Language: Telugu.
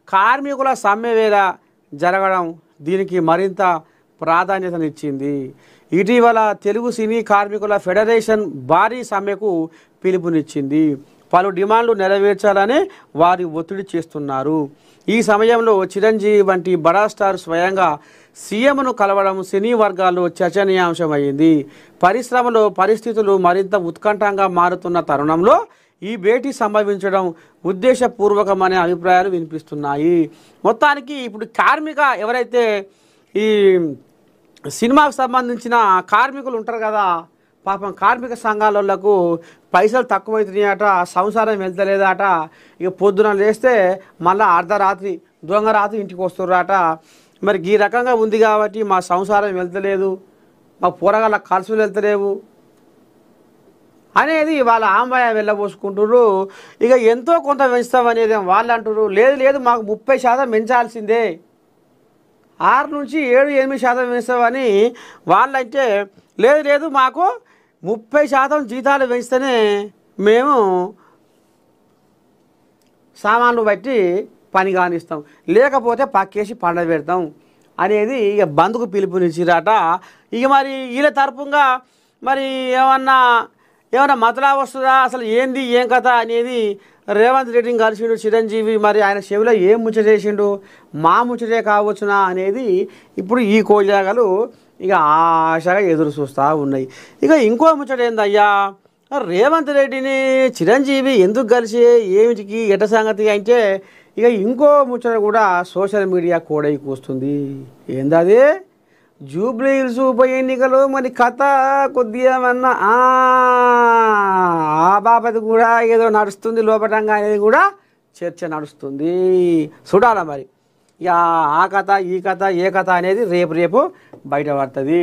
కార్మికుల సమ్మె వేళ జరగడం దీనికి మరింత ప్రాధాన్యతనిచ్చింది. ఇటీవల తెలుగు సినీ కార్మికుల ఫెడరేషన్ భారీ సమ్మెకు పిలుపునిచ్చింది. పలు డిమాండ్లు నెరవేర్చాలని వారి ఒత్తిడి చేస్తున్నారు. ఈ సమయంలో చిరంజీవి వంటి బడా స్టార్ స్వయంగా సీఎంను కలవడం సినీ వర్గాల్లో చర్చనీయాంశమైంది. పరిశ్రమలో పరిస్థితులు మరింత ఉత్కంఠంగా మారుతున్న తరుణంలో ఈ భేటీ సంభవించడం ఉద్దేశపూర్వకమనే అభిప్రాయాలు వినిపిస్తున్నాయి. మొత్తానికి ఇప్పుడు ఎవరైతే ఈ సినిమాకు సంబంధించిన కార్మికులు ఉంటారు కదా, పాపం కార్మిక సంఘాలకు పైసలు తక్కువైతున్నాయట, సంసారం వెళ్తలేదట. ఇక పొద్దున లేస్తే మళ్ళీ అర్ధరాత్రి దొంగరాత్రి ఇంటికి వస్తున్నారట. మరి ఈ రకంగా ఉంది కాబట్టి మా సంసారం వెళ్తలేదు, మా పోరగాళ్ళ ఖర్చులు వెళ్తలేవు అనేది వాళ్ళ ఆంబాయ వెళ్ళబోసుకుంటున్నారు. ఇక ఎంతో కొంత పెంచుతాం అనేది వాళ్ళు అంటున్నారు. లేదు మాకు 30% పెంచాల్సిందే, 6 నుంచి 7-8% పెంచుతామని వాళ్ళంటే, లేదు మాకు 30% జీతాలు పెంచితేనే మేము సామాన్లు బట్టి పని కానిస్తాం, లేకపోతే పక్కేసి పండగ పెడతాం అనేది ఇక బంద్కు పిలుపునిచ్చిరట. ఇక మరి వీళ్ళ తరపుగా మరి ఏమన్నా మతలా వస్తుందా, అసలు ఏంది ఏం కథ అనేది రేవంత్ రెడ్డిని కలిసిండు చిరంజీవి. మరి ఆయన చెవిలో ఏం ముచ్చట చేసిండు, మా ముచ్చటే కావచ్చునా అనేది ఇప్పుడు ఈ కోజాగలు ఇక ఆశగా ఎదురు చూస్తూ ఉన్నాయి. ఇక ఇంకో ముచ్చట ఏందయ్యా, రేవంత్ రెడ్డిని చిరంజీవి ఎందుకు కలిసి ఏమిటికి ఎట సంగతి అంటే ఇక ఇంకో ముచ్చట కూడా సోషల్ మీడియా కోడై కూస్తుంది. ఏందది, జూబ్లీ హిల్స్ ఉప ఎన్నికలు మరి కథ కొద్దిగా ఏమన్నా ఆ బాబది కూడా ఏదో నడుస్తుంది లోపటంగా అనేది కూడా చర్చ నడుస్తుంది. చూడాలా మరి ఇక ఆ కథ ఈ కథ ఏ కథ అనేది రేపు బయటపడుతుంది.